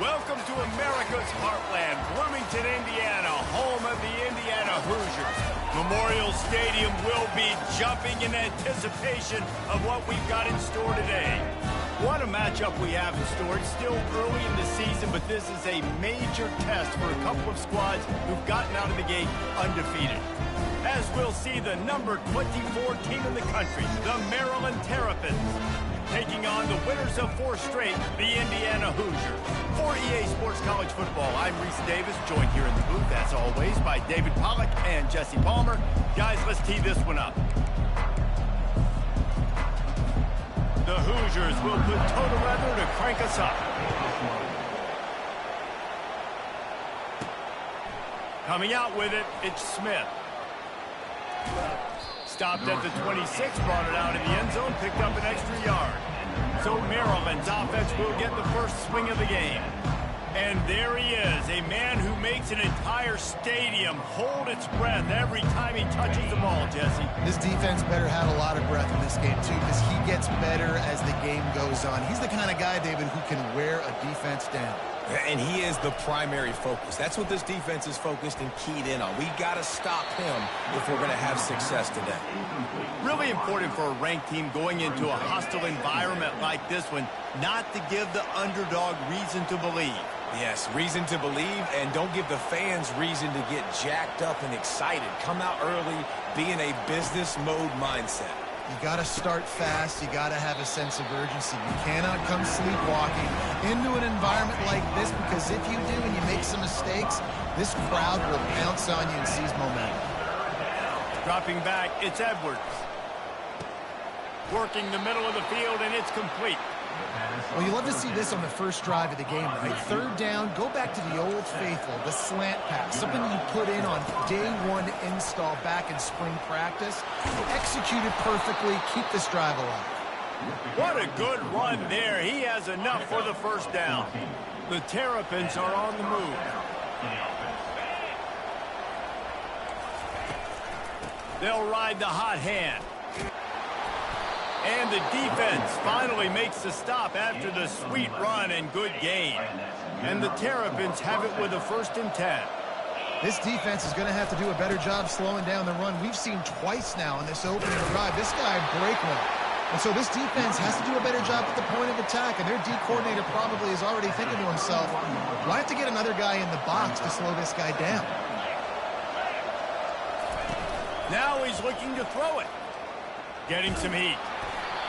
Welcome to America's heartland, Bloomington, Indiana, home of the Indiana Hoosiers. Memorial Stadium will be jumping in anticipation of what we've got in store today. What a matchup we have in store. It's still early in the season, but this is a major test for a couple of squads who've gotten out of the gate undefeated. As we'll see the number 24 team in the country, the Maryland Terrapins, taking on the winners of 4 straight, the Indiana Hoosiers. For EA Sports College Football, I'm Reese Davis, joined here in the booth, as always, by David Pollack and Jesse Palmer. Guys, let's tee this one up. The Hoosiers will put toe to leather to crank us up. Coming out with it, it's Smith. Stopped at the 26, brought it out in the end zone, picked up an extra yard. So Maryland's offense will get the first swing of the game. And there he is, a man who makes an entire stadium hold its breath every time he touches the ball, Jesse. This defense better have a lot of breath in this game, too, because he gets better as the game goes on. He's the kind of guy, David, who can wear a defense down. And he is the primary focus. That's what this defense is focused and keyed in on. We got to stop him if we're going to have success today. Really important for a ranked team going into a hostile environment like this one, not to give the underdog reason to believe. Yes, reason to believe, and don't give the fans reason to get jacked up and excited. Come out early, be in a business mode mindset. You got to start fast. You got to have a sense of urgency. You cannot come sleepwalking into an environment like this, because if you do and you make some mistakes, this crowd will pounce on you and seize momentum. Dropping back, it's Edwards. Working the middle of the field, and it's complete. Well, you love to see this on the first drive of the game, right? Third down, go back to the old faithful, the slant pass, something you put in on day one install back in spring practice. Execute it perfectly, keep this drive alive. What a good run there. He has enough for the first down. The Terrapins are on the move. They'll ride the hot hand. And the defense finally makes the stop after the sweet run and good gain. And the Terrapins have it with a 1st and 10. This defense is going to have to do a better job slowing down the run. We've seen twice now in this opening drive. This guy break one. And so this defense has to do a better job at the point of attack. And their D coordinator probably is already thinking to himself, do I have to get another guy in the box to slow this guy down? Now he's looking to throw it. Getting some heat.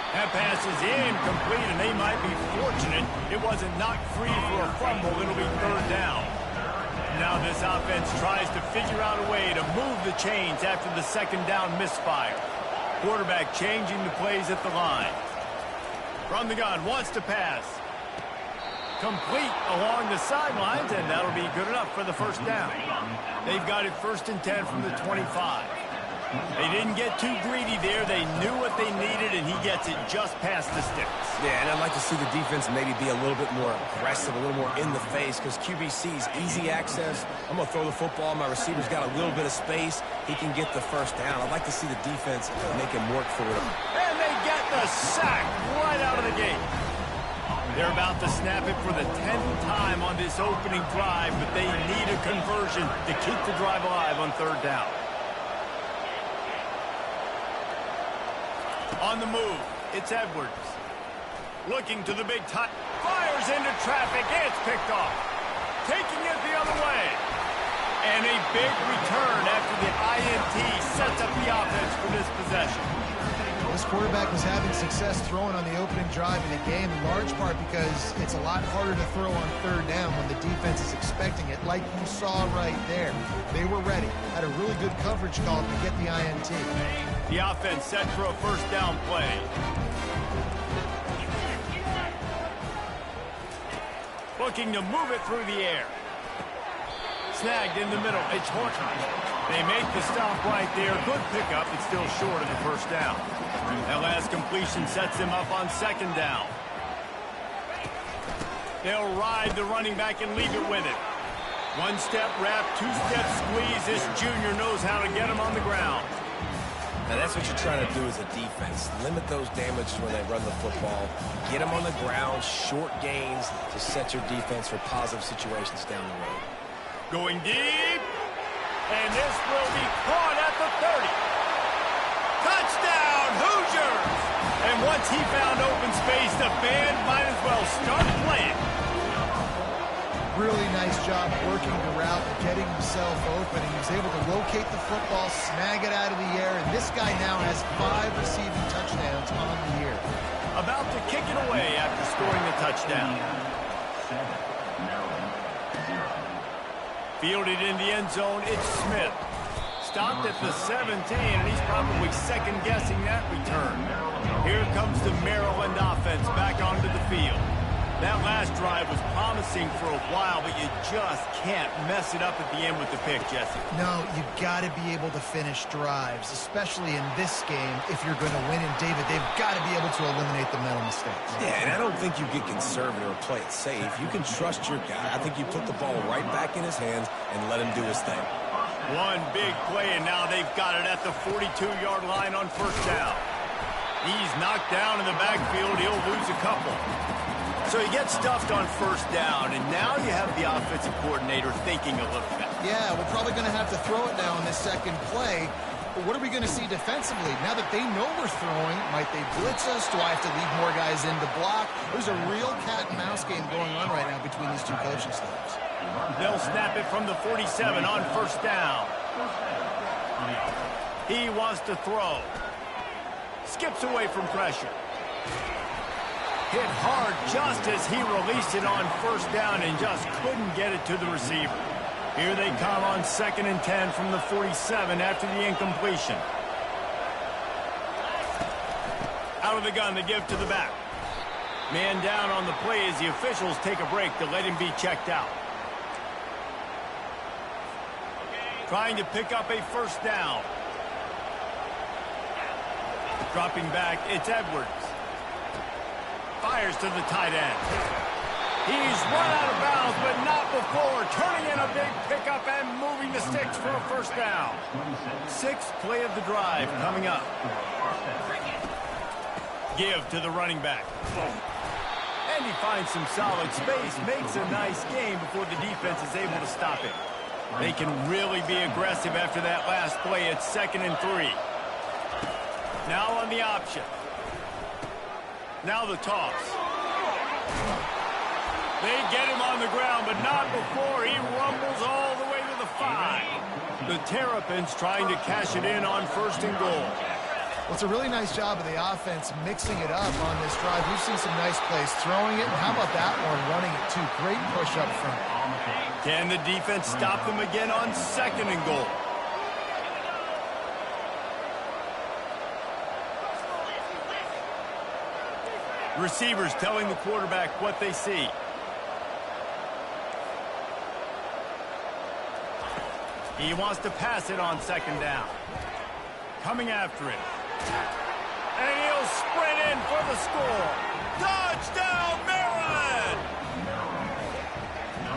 That pass is incomplete, and they might be fortunate it wasn't knocked free for a fumble. It'll be 3rd down. Now this offense tries to figure out a way to move the chains after the 2nd down misfire. Quarterback changing the plays at the line. From the gun, wants to pass. Complete along the sidelines, and that'll be good enough for the 1st down. They've got it 1st and 10 from the 25. They didn't get too greedy there. They knew what they needed, and he gets it just past the sticks. Yeah, and I'd like to see the defense maybe be a little bit more aggressive, a little more in the face, because QBC's easy access. I'm going to throw the football. My receiver's got a little bit of space. He can get the 1st down. I'd like to see the defense make him work for it. And they get the sack right out of the gate. They're about to snap it for the 10th time on this opening drive, but they need a conversion to keep the drive alive on 3rd down. On the move, it's Edwards. Looking to the big time. Fires into traffic. It's picked off. Taking it the other way. And a big return after the INT sets up the offense for this possession. This quarterback was having success throwing on the opening drive of the game, in large part because it's a lot harder to throw on 3rd down when the defense is expecting it, like you saw right there. They were ready. Had a really good coverage call to get the INT. The offense set for a 1st down play. Looking to move it through the air. Snagged in the middle. It's Horton. They make the stop right there. Good pickup, but still short of the 1st down. That last completion sets them up on 2nd down. They'll ride the running back and leave it with it. 1-step wrap, 2-step squeeze. This junior knows how to get him on the ground. Now, that's what you're trying to do as a defense. Limit those damages when they run the football. Get them on the ground, short gains to set your defense for positive situations down the road. Going deep. And this will be caught at the 30. Touchdown, Hoosiers! And once he found open space, the band might as well start playing. Really nice job working the route and getting himself open. He was able to locate the football, snag it out of the air, and this guy now has 5 receiving touchdowns on the year. About to kick it away after scoring the touchdown. Fielded in the end zone, it's Smith. Stopped at the 17, and he's probably second-guessing that return. Here comes the Maryland offense back onto the field. That last drive was promising for a while, but you just can't mess it up at the end with the pick, Jesse. No, you've got to be able to finish drives, especially in this game if you're going to win. And, David, they've got to be able to eliminate the mental mistakes. Yeah, and I don't think you get conservative or play it safe. You can trust your guy. I think you put the ball right back in his hands and let him do his thing. One big play, and now they've got it at the 42-yard line on first down. He's knocked down in the backfield. He'll lose a couple. So he gets stuffed on first down, and now you have the offensive coordinator thinking a little bit. Yeah, we're probably going to have to throw it now on this second play. But what are we going to see defensively? Now that they know we're throwing, might they blitz us? Do I have to leave more guys in to block? There's a real cat-and-mouse game going on right now between these two coaching staffs. They'll snap it from the 47 on first down. He wants to throw. Skips away from pressure. Hit hard just as he released it on first down and just couldn't get it to the receiver. Here they come on 2nd and 10 from the 47 after the incompletion. Out of the gun, they give to the back. Man down on the play as the officials take a break to let him be checked out. Trying to pick up a first down. Dropping back, it's Edwards. Fires to the tight end. He's run out of bounds, but not before. Turning in a big pickup and moving the sticks for a first down. 6th play of the drive coming up. Give to the running back. And he finds some solid space, makes a nice game before the defense is able to stop him. They can really be aggressive after that last play. It's 2nd and 3. Now on the option. Now the toss. They get him on the ground, but not before he rumbles all the way to the 5. The Terrapins trying to cash it in on 1st and goal. Well, it's a really nice job of the offense mixing it up on this drive. We've seen some nice plays throwing it, and how about that one running it too? Great push up front. Can the defense stop them again on 2nd and goal? Receivers telling the quarterback what they see. He wants to pass it on 2nd down. Coming after it. And he'll sprint in for the score. Touchdown, Maryland!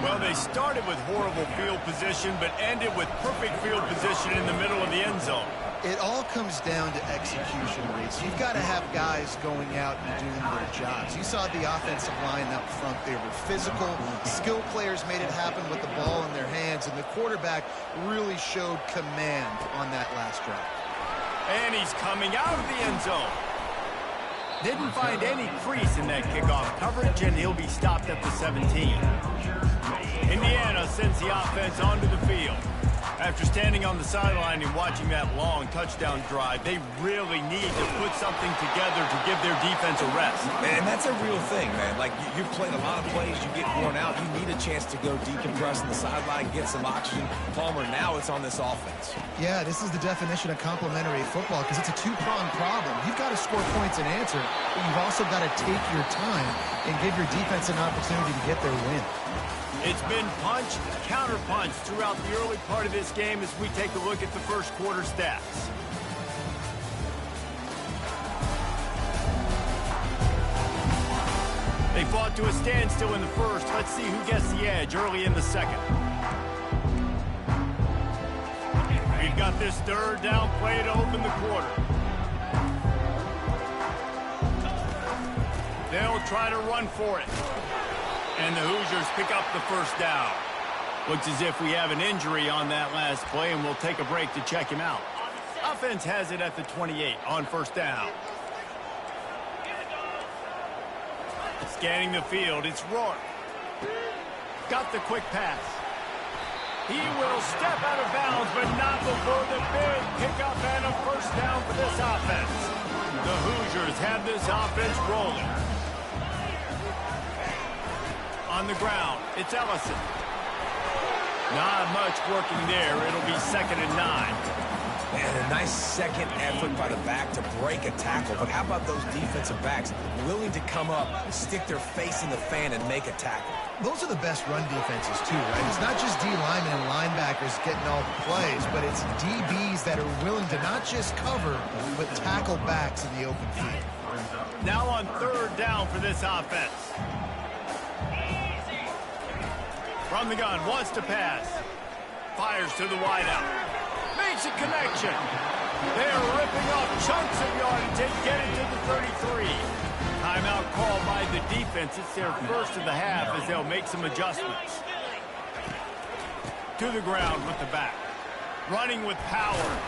Well, they started with horrible field position, but ended with perfect field position in the middle of the end zone. It all comes down to execution, Reese. You've got to have guys going out and doing their jobs. You saw the offensive line up front. They were physical. Skill players made it happen with the ball in their hands, and the quarterback really showed command on that last drive. And he's coming out of the end zone. Didn't find any crease in that kickoff coverage, and he'll be stopped at the 17. Indiana sends the offense onto the field. After standing on the sideline and watching that long touchdown drive, they really need to put something together to give their defense a rest. And that's a real thing, man. Like, you've played a lot of plays, you get worn out, you need a chance to go decompress on the sideline, get some oxygen. Palmer, now it's on this offense. Yeah, this is the definition of complementary football because it's a two-pronged problem. You've got to score points and answer, but you've also got to take your time and give your defense an opportunity to get their win. It's been punch, counter-punch throughout the early part of this game as we take a look at the first quarter stats. They fought to a standstill in the first. Let's see who gets the edge early in the second. They've got this third down play to open the quarter. They'll try to run for it. And the Hoosiers pick up the first down. Looks as if we have an injury on that last play, and we'll take a break to check him out. Offense has it at the 28 on first down. Scanning the field, it's Rourke. Got the quick pass. He will step out of bounds, but not before the big pickup and a first down for this offense. The Hoosiers have this offense rolling. On the ground, it's Ellison. Not much working there. It'll be 2nd and 9. Man, a nice second effort by the back to break a tackle. But how about those defensive backs willing to come up, stick their face in the fan, and make a tackle? Those are the best run defenses, too, right? It's not just D linemen and linebackers getting all the plays, but it's DBs that are willing to not just cover, but tackle backs in the open field. Now on third down for this offense. From the gun, wants to pass. Fires to the wideout. Makes a connection. They're ripping off chunks of yardage to get it to the 33. Timeout called by the defense. It's their first of the half as they'll make some adjustments. To the ground with the back. Running with power.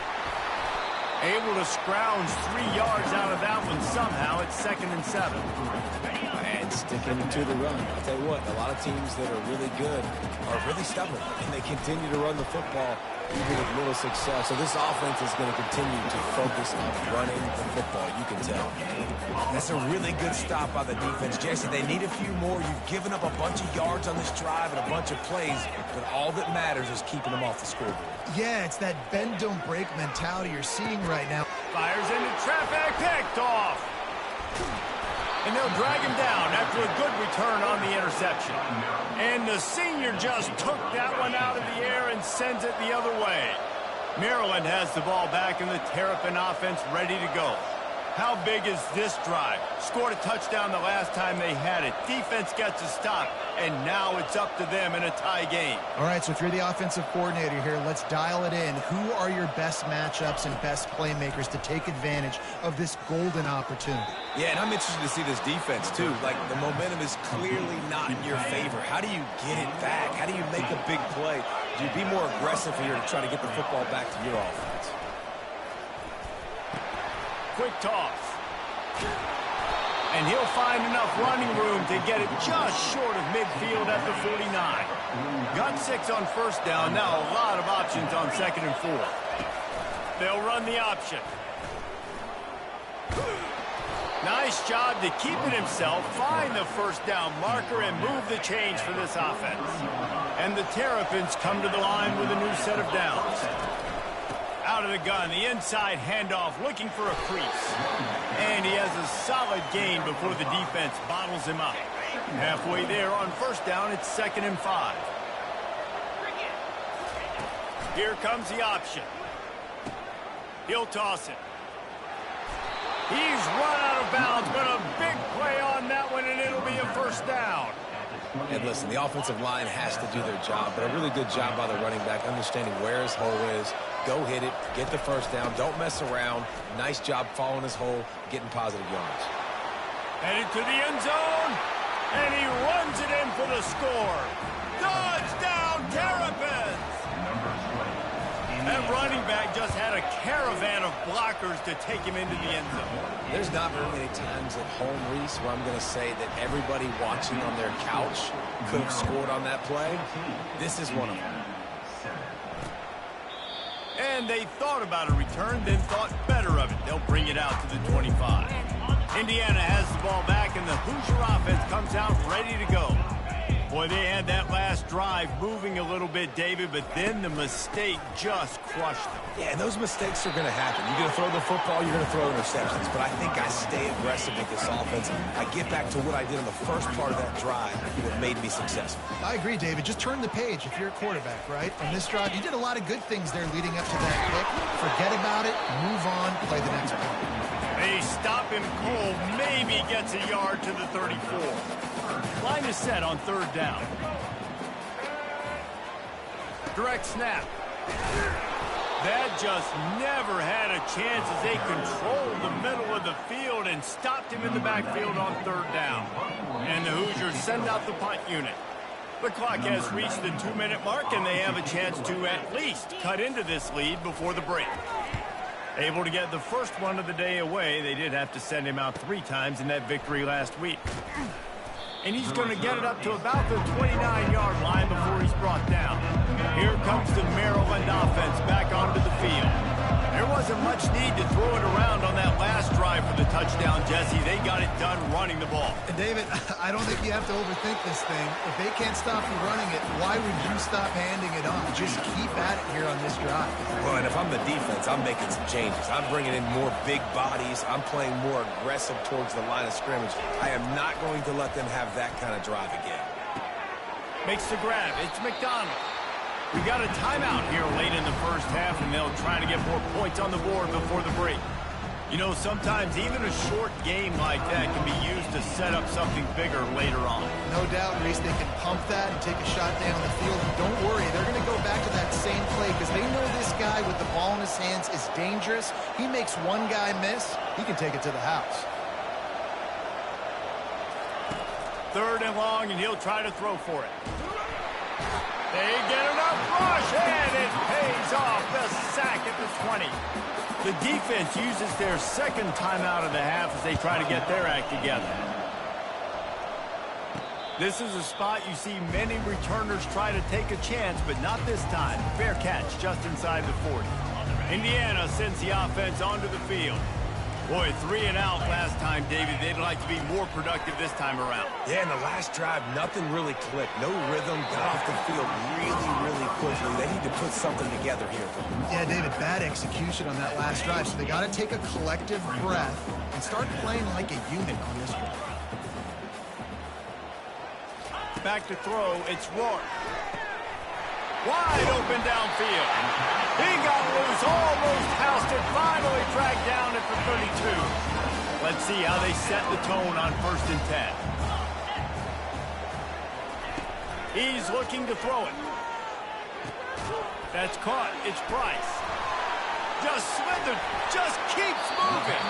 Able to scrounge 3 yards out of that one somehow. It's 2nd and 7. And sticking to the run. I'll tell you what, a lot of teams that are really good are really stubborn, and they continue to run the football even with little success. So this offense is going to continue to focus on running the football, you can tell. That's a really good stop by the defense. Jesse, they need a few more. You've given up a bunch of yards on this drive and a bunch of plays, but all that matters is keeping them off the scoreboard. Yeah, it's that bend, don't break mentality you're seeing right now. Fires into traffic, picked off. And they'll drag him down after a good return on the interception. And the senior just took that one out of the air and sends it the other way. Maryland has the ball back and the Terrapin offense ready to go. How big is this drive? Scored a touchdown the last time they had it. Defense gets a stop, and now it's up to them in a tie game. All right, so if you're the offensive coordinator here, let's dial it in. Who are your best matchups and best playmakers to take advantage of this golden opportunity? Yeah, and I'm interested to see this defense, too. Like, the momentum is clearly not in your favor. How do you get it back? How do you make a big play? Do you be more aggressive here to try to get the football back to your offense? Quick toss. And he'll find enough running room to get it just short of midfield at the 49. Got 6 on first down. Now a lot of options on 2nd and 4. They'll run the option. Nice job to keep it himself, find the first down marker, and move the chains for this offense. And the Terrapins come to the line with a new set of downs. Out of the gun, the inside handoff, looking for a crease. And he has a solid gain before the defense bottles him up. Halfway there on first down, it's 2nd and 5. Here comes the option. He'll toss it. He's run out of bounds, but a big play on that one, and it'll be a first down. And listen, the offensive line has to do their job, but a really good job by the running back, understanding where his hole is. Go hit it, get the first down, don't mess around. Nice job following his hole, getting positive yards. Headed to the end zone, and he runs it in for the score. Touchdown, Terrapins! That running back just had a caravan of blockers to take him into the end zone. There's not very many times at home, Reese, where I'm going to say that everybody watching on their couch could have scored on that play. This is one of them. And they thought about a return, then thought better of it. They'll bring it out to the 25. Indiana has the ball back, and the Hoosier offense comes out ready to go. Boy, they had that last drive moving a little bit, David, but then the mistake just crushed them. Yeah, and those mistakes are going to happen. You're going to throw the football, you're going to throw interceptions. But I think I stay aggressive with this offense. I get back to what I did in the first part of that drive that made me successful. I agree, David. Just turn the page if you're a quarterback, right? On this drive, you did a lot of good things there leading up to that pick. Forget about it, move on, play the next play. They stop him cold, maybe gets a yard to the 34. Line is set on third down. Direct snap. That just never had a chance as they controlled the middle of the field and stopped him in the backfield on 3rd down. And the Hoosiers send out the punt unit. The clock has reached the 2-minute mark, and they have a chance to at least cut into this lead before the break. Able to get the first one of the day away. They did have to send him out 3 times in that victory last week. And he's going to get it up to about the 29-yard line before he's brought down. Here comes the Maryland offense back onto the field. There wasn't much need to throw it around on that last drive for the touchdown, Jesse. They got it done running the ball. And David, I don't think you have to overthink this thing. If they can't stop you running it, why would you stop handing it off? Just keep at it here on this drive. Well, and if I'm the defense, I'm making some changes. I'm bringing in more big bodies. I'm playing more aggressive towards the line of scrimmage. I am not going to let them have that kind of drive again. Makes the grab. It's McDonald. We got a timeout here late in the first half, and they'll try to get more points on the board before the break. You know, sometimes even a short game like that can be used to set up something bigger later on. No doubt, Reese, they can pump that and take a shot down the field. And don't worry, they're going to go back to that same play because they know this guy with the ball in his hands is dangerous. He makes one guy miss, he can take it to the house. 3rd and long, and he'll try to throw for it. They get enough rush, and it pays off. The sack at the 20. The defense uses their 2nd timeout of the half as they try to get their act together. This is a spot you see many returners try to take a chance, but not this time. Fair catch just inside the 40. Indiana sends the offense onto the field. Boy, 3 and out last time, David. They'd like to be more productive this time around. Yeah, in the last drive, nothing really clicked. No rhythm, got off the field really quickly. They need to put something together here. Yeah, David, bad execution on that last drive, so they got to take a collective breath and start playing like a unit on this one. Back to throw, it's Rourke. Wide open downfield. He got loose, almost housed it, finally dragged down at the 32. Let's see how they set the tone on 1st and 10. He's looking to throw it. That's caught. It's Price. Just slithered, just keeps moving.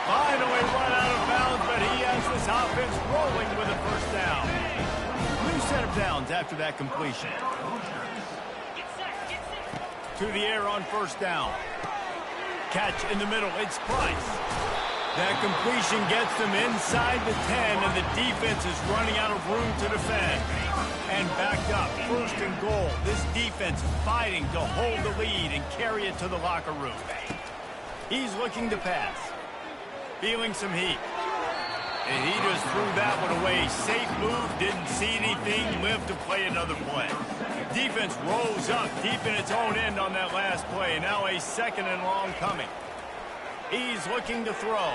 Finally run out of bounds, but he has this offense rolling with a 1st down. New set of downs after that completion. To the air on 1st down. Catch in the middle. It's Price. That completion gets them inside the 10, and the defense is running out of room to defend. And backed up. 1st and goal. This defense fighting to hold the lead and carry it to the locker room. He's looking to pass. Feeling some heat. And he just threw that one away. Safe move, didn't see anything, lived to play another play. Defense rose up deep in its own end on that last play. Now a 2nd and long coming. He's looking to throw.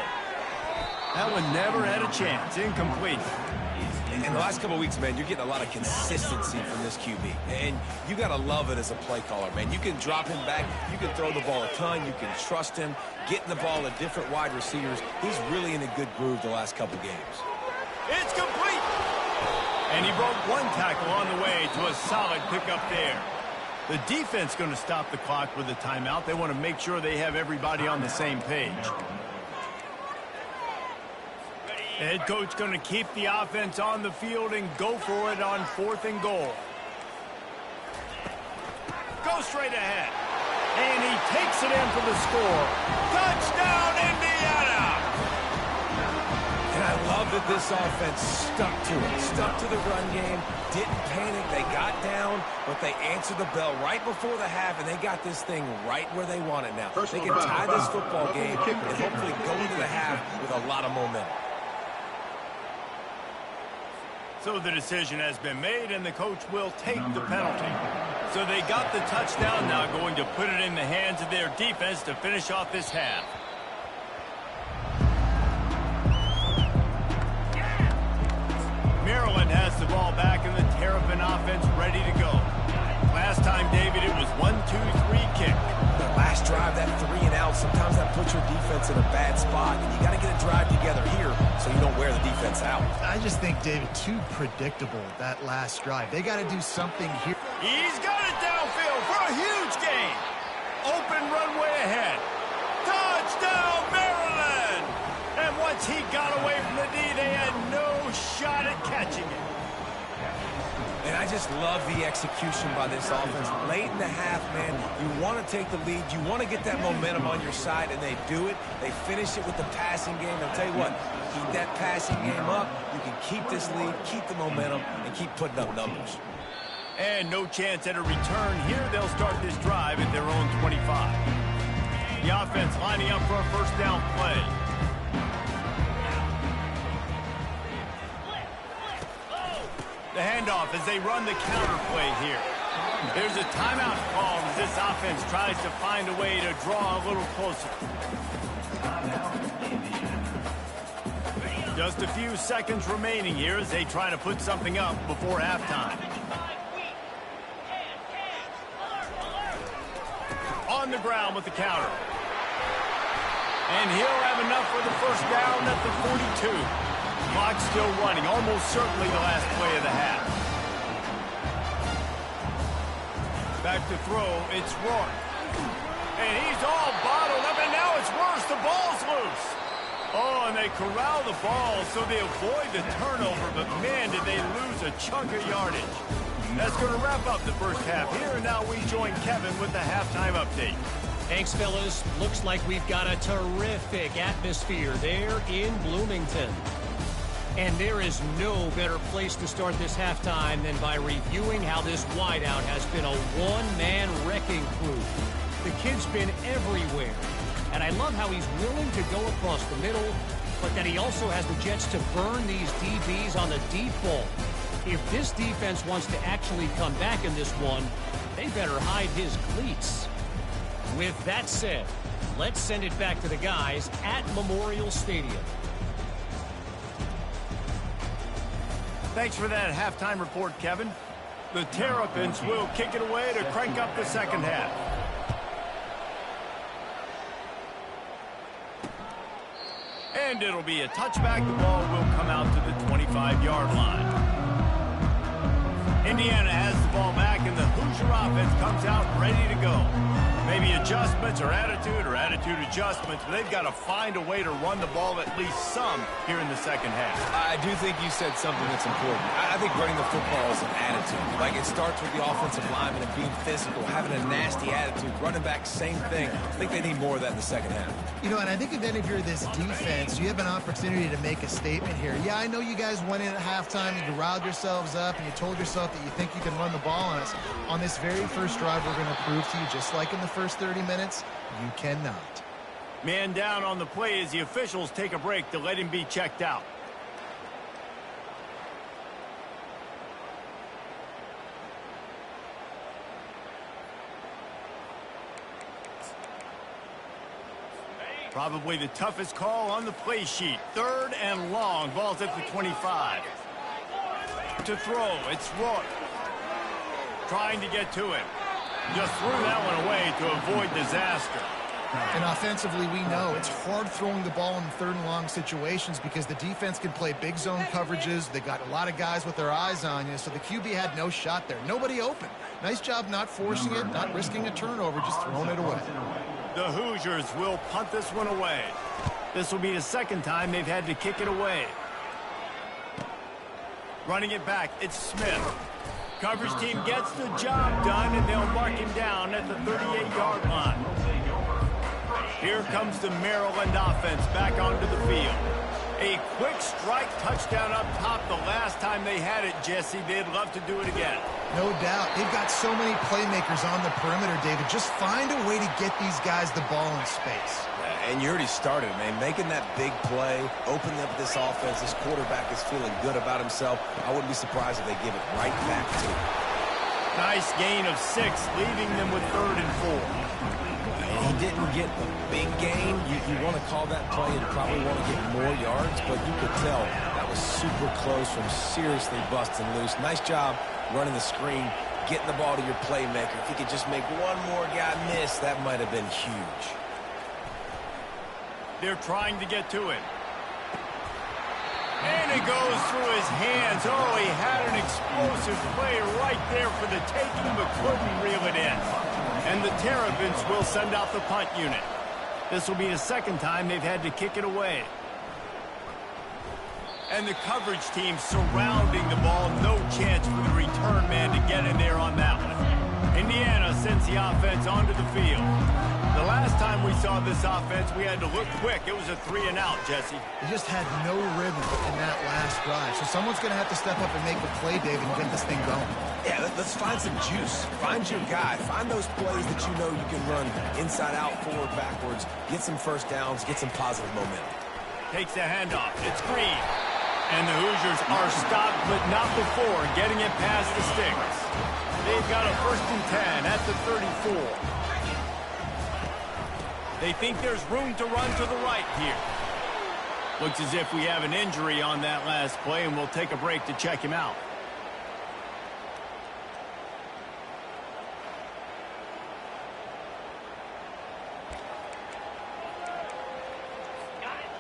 That one never had a chance. Incomplete. In the last couple of weeks, man, you're getting a lot of consistency from this QB. And you got to love it as a play caller, man. You can drop him back. You can throw the ball a ton. You can trust him. Getting the ball to different wide receivers. He's really in a good groove the last couple games. It's complete. And he broke one tackle on the way to a solid pickup there. The defense going to stop the clock with a timeout. They want to make sure they have everybody on the same page. The head coach going to keep the offense on the field and go for it on 4th and goal. Go straight ahead. And he takes it in for the score. Touchdown, Indiana! And I love that this offense stuck to it. Stuck to the run game. Didn't panic. They got down, but they answered the bell right before the half, and they got this thing right where they want it now. They can tie this football game and hopefully go into the half with a lot of momentum. So the decision has been made, and the coach will take the penalty. So they got the touchdown, now going to put it in the hands of their defense to finish off this half. Maryland has the ball back, and the Terrapin offense ready to go. Last time, David, it was 1-2-3 kick. The last drive, that 3 and out, sometimes that puts your defense in a bad spot, and you got to get a drive together here so you don't wear the defense out. I just think, David, too predictable, that last drive. They got to do something here. He's got it downfield for a huge gain. Open runway ahead. Touchdown, Maryland! And once he got away from the D, they had no shot at catching it. And I just love the execution by this offense. Late in the half, man, you want to take the lead. You want to get that momentum on your side, and they do it. They finish it with the passing game. I'll tell you what, keep that passing game up. You can keep this lead, keep the momentum, and keep putting up numbers. And no chance at a return here. They'll start this drive at their own 25. The offense lining up for a first down play. The handoff as they run the counter play here. There's a timeout called as this offense tries to find a way to draw a little closer. Just a few seconds remaining here as they try to put something up before halftime. On the ground with the counter. And he'll have enough for the first down at the 42. Clock still running, almost certainly the last play of the half. Back to throw, it's Rourke. And he's all bottled up, and now it's worse. The ball's loose. Oh, and they corral the ball so they avoid the turnover, but man, did they lose a chunk of yardage. That's going to wrap up the first half here, and now we join Kevin with the halftime update. Thanks, fellas. Looks like we've got a terrific atmosphere there in Bloomington. And there is no better place to start this halftime than by reviewing how this wideout has been a one-man wrecking crew. The kid's been everywhere. And I love how he's willing to go across the middle, but that he also has the jets to burn these DBs on the deep ball. If this defense wants to actually come back in this one, they better hide his cleats. With that said, let's send it back to the guys at Memorial Stadium. Thanks for that halftime report, Kevin. The Terrapins will kick it away to crank up the second half. And it'll be a touchback. The ball will come out to the 25-yard line. Indiana has the ball back, and the Hoosier offense comes out ready to go. Maybe adjustments or attitude adjustments, but they've got to find a way to run the ball at least some here in the second half. I do think you said something that's important. I think running the football is an attitude. Like, it starts with the offensive lineman and being physical, having a nasty attitude. Running back, same thing. I think they need more of that in the second half. You know, and I think if you're this defense, you have an opportunity to make a statement here. Yeah, I know you guys went in at halftime and you riled yourselves up and you told yourself that you think you can run the ball on us. On this very first drive, we're going to prove to you, just like in the first 30 minutes, you cannot. Man down on the play as the officials take a break to let him be checked out. Probably the toughest call on the play sheet. Third and long. Ball's at the 25. To throw, it's Rourke. Trying to get to it. Just threw that one away to avoid disaster. And offensively, we know it's hard throwing the ball in third and long situations because the defense can play big zone coverages. They got a lot of guys with their eyes on you, so the QB had no shot there. Nobody open. Nice job not forcing it, not risking a turnover, just throwing it away. The Hoosiers will punt this one away. This will be the second time they've had to kick it away. Running it back, it's Smith. Coverage team gets the job done, and they'll mark him down at the 38-yard line. Here comes the Maryland offense back onto the field. A quick strike touchdown up top the last time they had it, Jesse. They'd love to do it again. No doubt. They've got so many playmakers on the perimeter, David. Just find a way to get these guys the ball in space. And you already started, man. Making that big play, opening up this offense. This quarterback is feeling good about himself. I wouldn't be surprised if they give it right back to him. Nice gain of 6, leaving them with 3rd and 4. He didn't get a big gain. You want to call that play and probably want to get more yards, but you could tell that was super close from seriously busting loose. Nice job running the screen, getting the ball to your playmaker. If he could just make one more guy miss, that might have been huge. They're trying to get to it. And it goes through his hands. Oh, he had an explosive play right there for the taking, but couldn't reel it in. And the Terrapins will send out the punt unit. This will be the second time they've had to kick it away. And the coverage team surrounding the ball. No chance for the return man to get in there on that one. Indiana sends the offense onto the field. The last time we saw this offense, we had to look quick. It was a 3-and-out, Jesse. They just had no rhythm in that last drive. So someone's going to have to step up and make the play, David, and get this thing going. Yeah, let's find some juice. Find your guy. Find those plays that you know you can run inside out, forward, backwards. Get some first downs. Get some positive momentum. Takes the handoff. It's Green. And the Hoosiers are stopped, but not before getting it past the sticks. They've got a 1st and 10 at the 34. They think there's room to run to the right here. Looks as if we have an injury on that last play, and we'll take a break to check him out.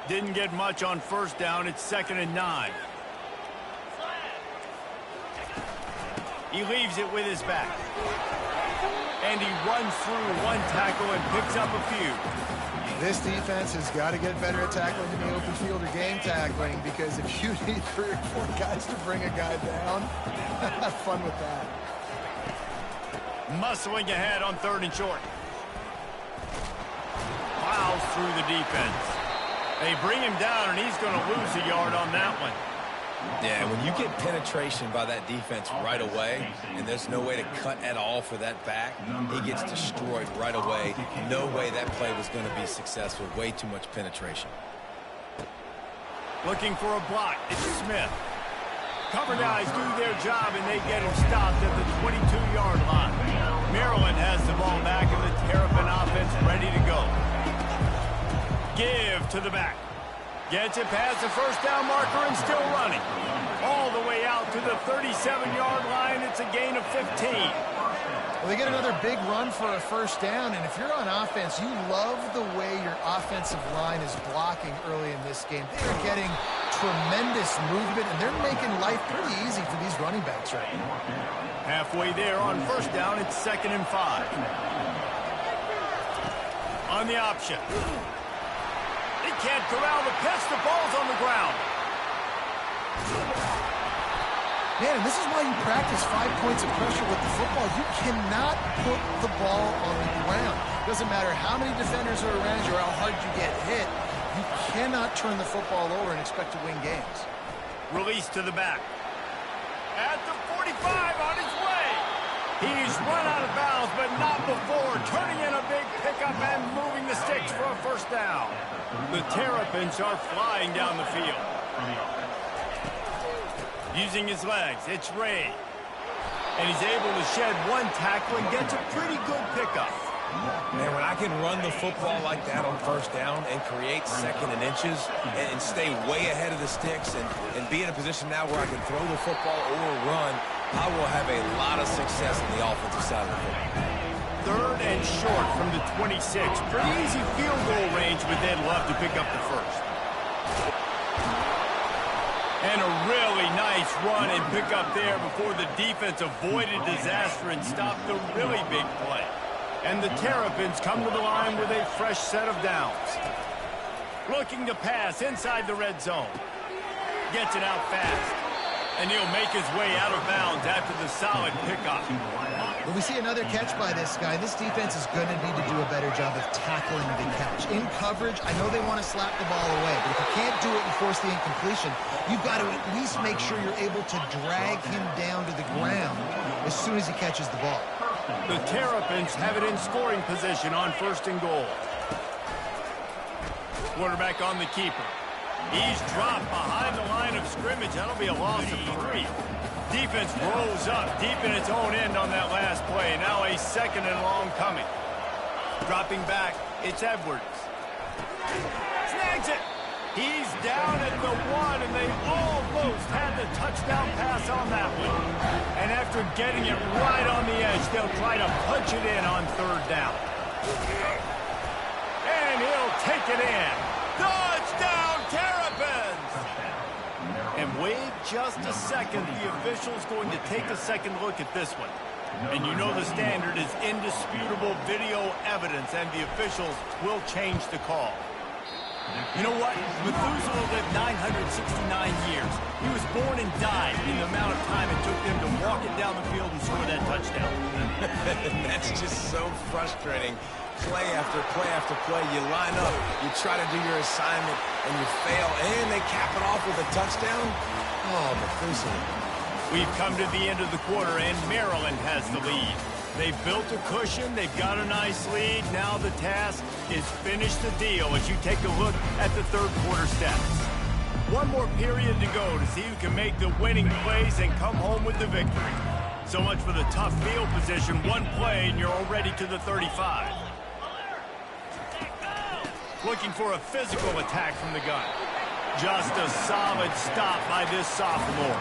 Didn't get much on 1st down. It's 2nd and 9. He leaves it with his back. And he runs through one tackle and picks up a few. This defense has got to get better at tackling in the open field or game tackling, because if you need 3 or 4 guys to bring a guy down, have fun with that. Muscling ahead on 3rd and short. Plows through the defense. They bring him down, and he's going to lose a yard on that one. Yeah, when you get penetration by that defense right away, and there's no way to cut at all for that back, he gets destroyed right away. No way that play was going to be successful. Way too much penetration. Looking for a block. It's Smith. Cover guys do their job, and they get him stopped at the 22-yard line. Maryland has the ball back, and the Terrapin offense ready to go. Give to the back. Gets it past the 1st down marker and still running. All the way out to the 37-yard line. It's a gain of 15. Well, they get another big run for a 1st down, and if you're on offense, you love the way your offensive line is blocking early in this game. They're getting tremendous movement, and they're making life pretty easy for these running backs right now. Halfway there on 1st down, it's 2nd and 5. On the option. He can't corral the pitch. The ball's on the ground. Man, this is why you practice 5 points of pressure with the football. You cannot put the ball on the ground. Doesn't matter how many defenders are around you or how hard you get hit. You cannot turn the football over and expect to win games. Release to the back. At the 45 on his way. He's run out of bounds, but not before. Turning in a big pickup and moving the sticks for a 1st down. The Terrapins are flying down the field. Using his legs, it's Ray. And he's able to shed one tackle and gets a pretty good pickup. Man, when I can run the football like that on 1st down and create 2nd and inches and stay way ahead of the sticks and be in a position now where I can throw the football or run, I will have a lot of success on the offensive side of the football. 3rd and short from the 26. Pretty easy field goal range, but they'd love to pick up the 1st. And a really nice run and pick up there before the defense avoided disaster and stopped the really big play. And the Terrapins come to the line with a fresh set of downs. Looking to pass inside the red zone. Gets it out fast. And he'll make his way out of bounds after the solid pickup. When we see another catch by this guy, this defense is going to need to do a better job of tackling the catch. In coverage, I know they want to slap the ball away, but if you can't do it and force the incompletion, you've got to at least make sure you're able to drag him down to the ground as soon as he catches the ball. The Terrapins have it in scoring position on 1st and goal. Quarterback on the keeper. He's dropped behind the line of scrimmage. That'll be a loss of 3. Defense rolls up deep in its own end on that last play. Now a 2nd and long coming. Dropping back, it's Edwards. Snags it. He's down at the 1, and they almost had the touchdown pass on that one. And after getting it right on the edge, they'll try to punch it in on 3rd down. And he'll take it in. Touchdown, Terrapins! And wait just a second. The official's going to take a second look at this one. And you know the standard is indisputable video evidence, and the officials will change the call. You know what? Methuselah lived 969 years. He was born and died in the amount of time it took them to walk it down the field and score that touchdown. That's just so frustrating. Play after play after play, you line up, you try to do your assignment, and you fail, and they cap it off with a touchdown? Oh, Methuselah. We've come to the end of the quarter, and Maryland has the lead. They've built a cushion, they've got a nice lead. Now the task is finish the deal as you take a look at the third quarter stats. One more period to go to see who can make the winning plays and come home with the victory. So much for the tough field position. One play and you're already to the 35. Looking for a physical attack from the gun. Just a solid stop by this sophomore.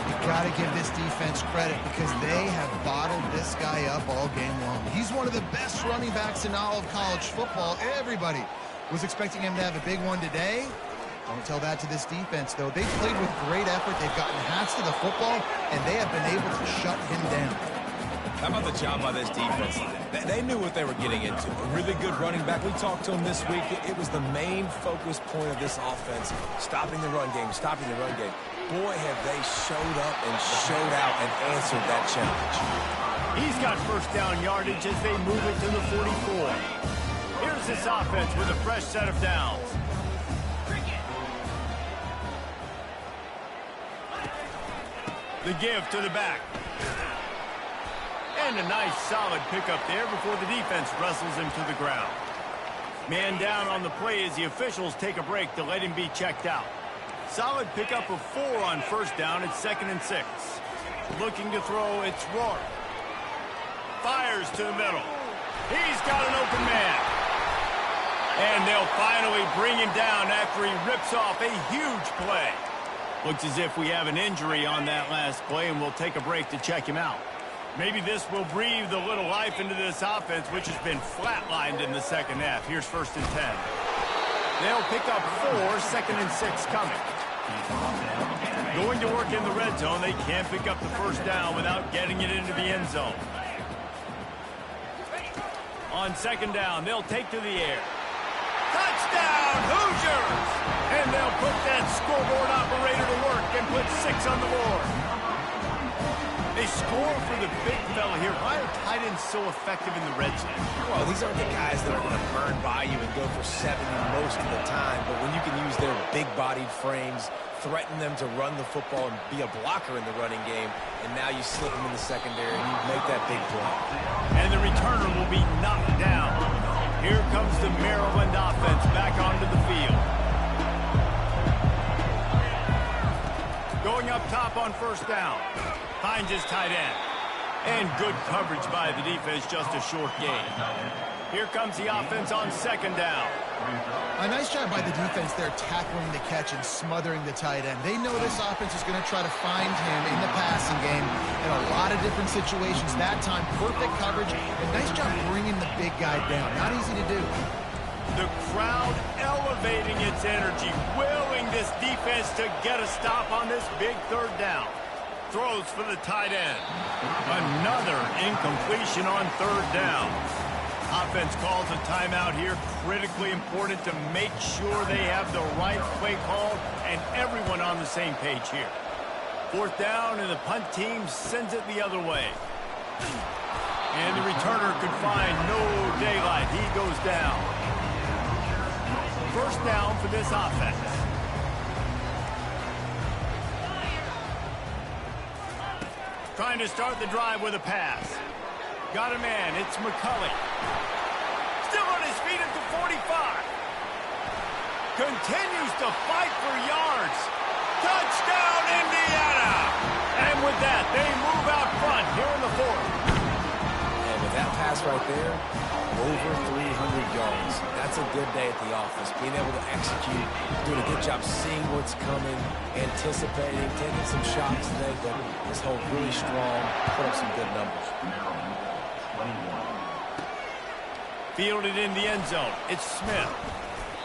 You've got to give this defense credit because they have bottled this guy up all game long. He's one of the best running backs in all of college football. Everybody was expecting him to have a big one today. Don't tell that to this defense, though. They've played with great effort. They've gotten hats to the football, and they have been able to shut him down. How about the job by this defense line? They knew what they were getting into. A really good running back. We talked to him this week. It was the main focus point of this offense, stopping the run game, stopping the run game. Boy, have they showed up and showed out and answered that challenge. He's got first down yardage as they move it to the 44. Here's this offense with a fresh set of downs. The give to the back. And a nice solid pickup there before the defense wrestles him to the ground. Man down on the play as the officials take a break to let him be checked out. Solid pickup of 4 on first down. It's 2nd and 6. Looking to throw, it's Rourke. Fires to the middle. He's got an open man. And they'll finally bring him down after he rips off a huge play. Looks as if we have an injury on that last play, and we'll take a break to check him out. Maybe this will breathe a little life into this offense, which has been flatlined in the second half. Here's 1st and 10. They'll pick up 4, 2nd and 6 coming. Going to work in the red zone. They can't pick up the first down without getting it into the end zone. On 2nd down, they'll take to the air. Touchdown, Hoosiers! And they'll put that scoreboard operator to work and put 6 on the board. They score for the big fella here. Why are tight ends so effective in the red zone? Well, these aren't the guys that are going to burn by you and go for 70 most of the time, but when you can use their big-bodied frames, threaten them to run the football and be a blocker in the running game, and now you slip them in the secondary and you make that big play. And the returner will be knocked down. Here comes the Maryland offense back onto the field. Going up top on first down. Finds his tight end. And good coverage by the defense, just a short gain. Here comes the offense on 2nd down. A nice job by the defense there tackling the catch and smothering the tight end. They know this offense is going to try to find him in the passing game in a lot of different situations. That time, perfect coverage, and nice job bringing the big guy down. Not easy to do. The crowd elevating its energy, willing this defense to get a stop on this big 3rd down. Throws for the tight end. Another incompletion on 3rd down. Offense calls a timeout here. Critically important to make sure they have the right play call and everyone on the same page here. 4th down, and the punt team sends it the other way. And the returner could find no daylight. He goes down. 1st down for this offense. Trying to start the drive with a pass. Got a man. It's McCulley. Still on his feet at the 45. Continues to fight for yards. Touchdown, Indiana! And with that, they move out front here in the 4th. And with that pass right there, over 300 yards. That's a good day at the office. Being able to execute, doing a good job seeing what's coming, anticipating, taking some shots today, but this hold really strong, put up some good numbers. Fielded in the end zone. It's Smith.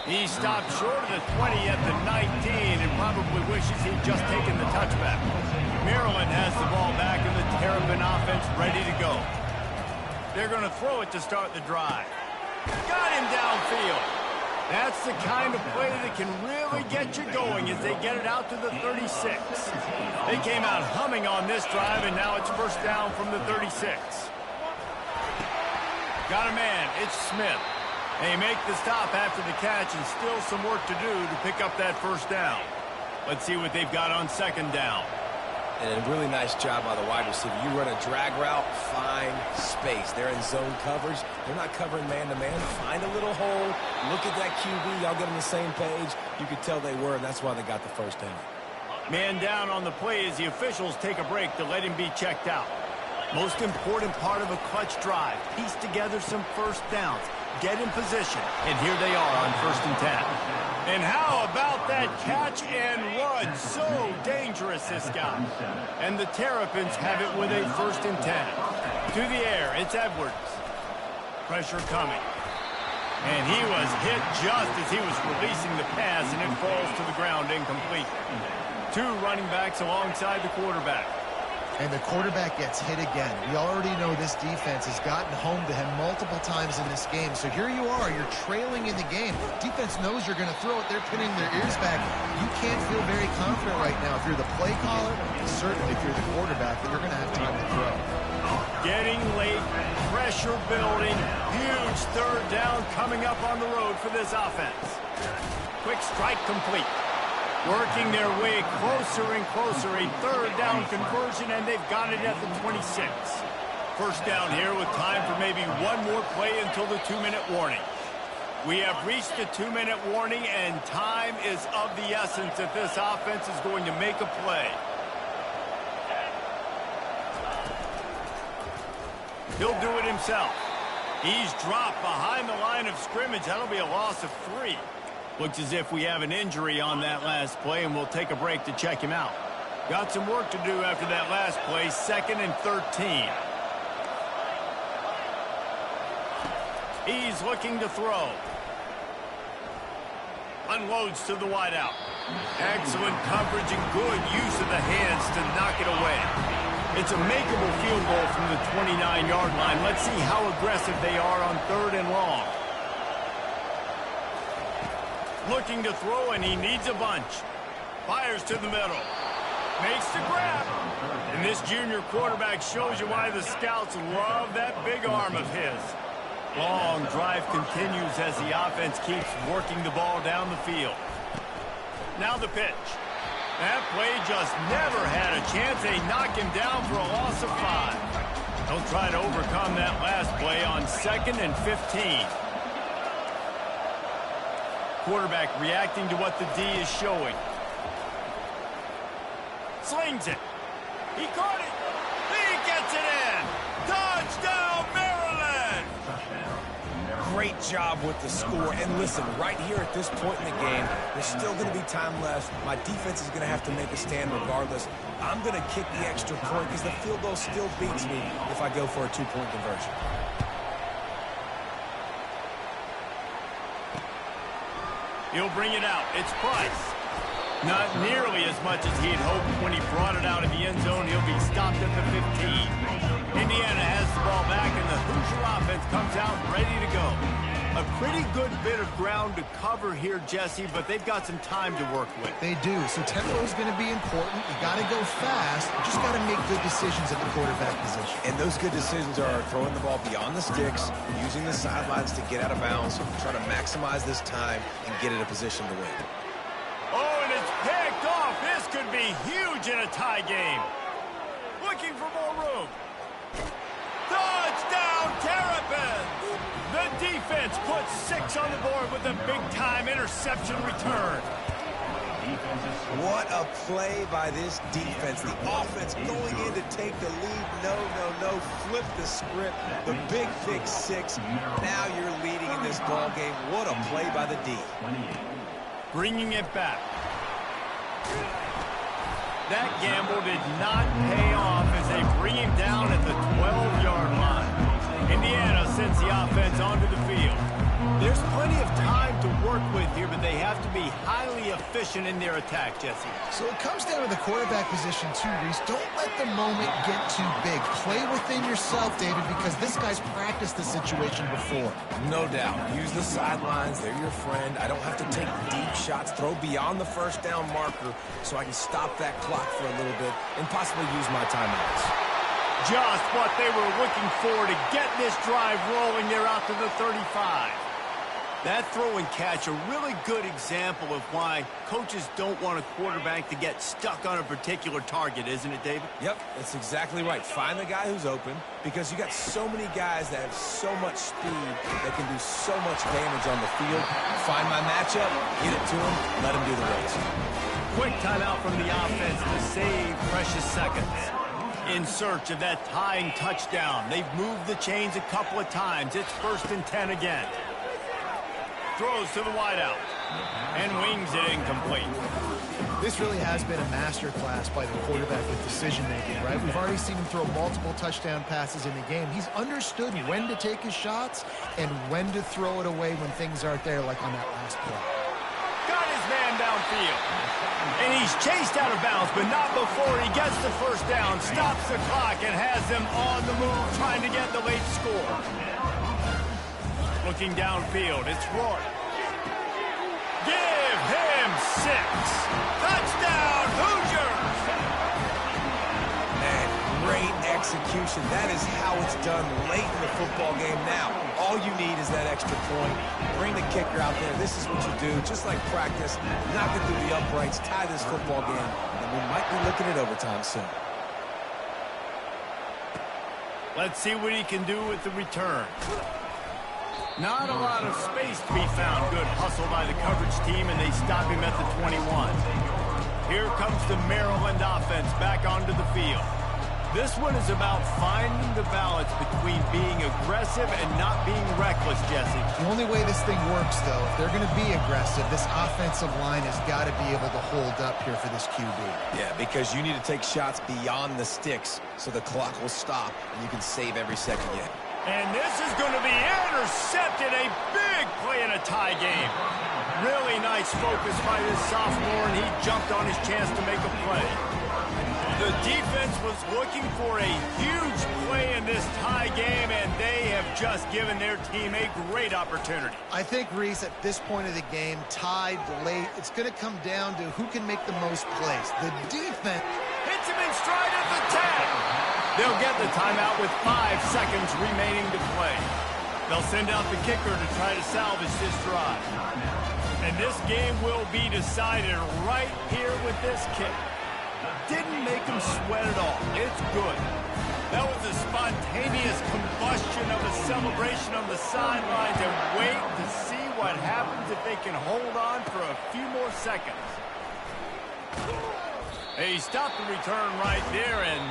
He stopped short of the 20 at the 19 and probably wishes he'd just taken the touchback. Maryland has the ball back in the Terrapin driven offense ready to go. They're going to throw it to start the drive. Got him downfield. That's the kind of play that can really get you going as they get it out to the 36. They came out humming on this drive, and now it's first down from the 36. Got a man. It's Smith. They make the stop after the catch, and still some work to do to pick up that first down. Let's see what they've got on second down. And a really nice job by the wide receiver. You run a drag route, find space. They're in zone coverage. They're not covering man-to-man. Find a little hole. Look at that QB. Y'all get on the same page. You could tell they were, and that's why they got the first down. Man down on the play as the officials take a break to let him be checked out. Most important part of a clutch drive. Piece together some first downs. Get in position. And here they are on 1st and 10. And how about that catch and run? So dangerous, this guy. And the Terrapins have it with a 1st and 10. To the air, it's Edwards. Pressure coming. And he was hit just as he was releasing the pass, and it falls to the ground incomplete. 2 running backs alongside the quarterback. And the quarterback gets hit again. We already know this defense has gotten home to him multiple times in this game. So here you are. You're trailing in the game. Defense knows you're going to throw it. They're pinning their ears back. You can't feel very confident right now. If you're the play caller, certainly if you're the quarterback, that you're going to have time to throw. Getting late, pressure building, huge third down coming up on the road for this offense. Quick strike complete. Working their way closer and closer, a third down conversion, and they've got it at the 26. First down here with time for maybe one more play until the 2-minute warning. We have reached the 2-minute warning, and time is of the essence if this offense is going to make a play. He'll do it himself. He's dropped behind the line of scrimmage. That'll be a loss of 3. Looks as if we have an injury on that last play, and we'll take a break to check him out. Got some work to do after that last play, 2nd and 13. He's looking to throw. Unloads to the wideout. Excellent coverage and good use of the hands to knock it away. It's a makeable field goal from the 29-yard line. Let's see how aggressive they are on 3rd and long. Looking to throw, and he needs a bunch. Fires to the middle. Makes the grab. And this junior quarterback shows you why the scouts love that big arm of his. Long drive continues as the offense keeps working the ball down the field. Now the pitch. That play just never had a chance. They knock him down for a loss of 5. They'll try to overcome that last play on 2nd and 15. Quarterback reacting to what the D is showing. Slings it. He caught it. He gets it in. Touchdown, Maryland! Great job with the score. And listen, right here at this point in the game, there's still going to be time left. My defense is going to have to make a stand regardless. I'm going to kick the extra point because the field goal still beats me if I go for a 2-point conversion. He'll bring it out. It's Price. Not nearly as much as he had hoped when he brought it out of the end zone. He'll be stopped at the 15. Indiana has the ball back, and the Hoosier offense comes out ready to go. A pretty good bit of ground to cover here, Jesse, but they've got some time to work with. They do. So tempo is going to be important. You got to go fast. You just got to make good decisions at the quarterback position. And those good decisions are throwing the ball beyond the sticks, using the sidelines to get out of bounds, trying to maximize this time and get in a position to win. Oh, and it's picked off. This could be huge in a tie game. Looking for more room. Touchdown, Terrapins! The defense puts 6 on the board with a big-time interception return. What a play by this defense. The offense going in to take the lead. No. Flip the script. The big pick 6. Now you're leading in this ball game. What a play by the D. Bringing it back. That gamble did not pay off as they bring him down at the 12-yard line. Indiana sends the offense onto the field. There's plenty of time to work with here, but they have to be highly efficient in their attack, Jesse. So it comes down to the quarterback position too, Reese. Don't let the moment get too big. Play within yourself, David, because this guy's practiced the situation before. No doubt. Use the sidelines. They're your friend. I don't have to take deep shots, throw beyond the first down marker so I can stop that clock for a little bit and possibly use my timeouts. Just what they were looking for to get this drive rolling. They're out to the 35. That throw and catch, a really good example of why coaches don't want a quarterback to get stuck on a particular target, isn't it, David? Yep, that's exactly right. Find the guy who's open because you got so many guys that have so much speed that can do so much damage on the field. Find my matchup, get it to him, let him do the rest. Quick timeout from the offense to save precious seconds. In search of that tying touchdown. They've moved the chains a couple of times. It's 1st and 10 again. Throws to the wideout and wings it incomplete. This really has been a masterclass by the quarterback with decision-making, right? We've already seen him throw multiple touchdown passes in the game. He's understood when to take his shots and when to throw it away when things aren't there, like on that last play. Got his man downfield. And he's chased out of bounds, but not before he gets the first down, stops the clock, and has them on the move trying to get the late score. Looking downfield, it's Roy. Give him 6. Touchdown, Hoosiers! Man, great execution. That is how it's done late in the football game now. All you need is that extra point. Bring the kicker out there. This is what you do. Just like practice, knock it through the uprights, tie this football game, and we might be looking at overtime soon. Let's see what he can do with the return. Not a lot of space to be found. Good hustle by the coverage team, and they stop him at the 21. Here comes the Maryland offense back onto the field. This one is about finding the balance between being aggressive and not being reckless, Jesse. The only way this thing works, though, if they're going to be aggressive, this offensive line has got to be able to hold up here for this QB. Yeah, because you need to take shots beyond the sticks so the clock will stop and you can save every second yet. And this is going to be intercepted. A big play in a tie game. Really nice focus by this sophomore, and he jumped on his chance to make a play. The defense was looking for a huge play in this tie game, and they have just given their team a great opportunity. I think, Reese, at this point of the game, tied late, it's going to come down to who can make the most plays. The defense Hits him in stride at the 10. They'll get the timeout with 5 seconds remaining to play. They'll send out the kicker to try to salvage this drive. And this game will be decided right here with this kick. Didn't make him sweat at all. It's good. That was a spontaneous combustion of a celebration on the sidelines, and wait to see what happens if they can hold on for a few more seconds. He stopped the return right there, and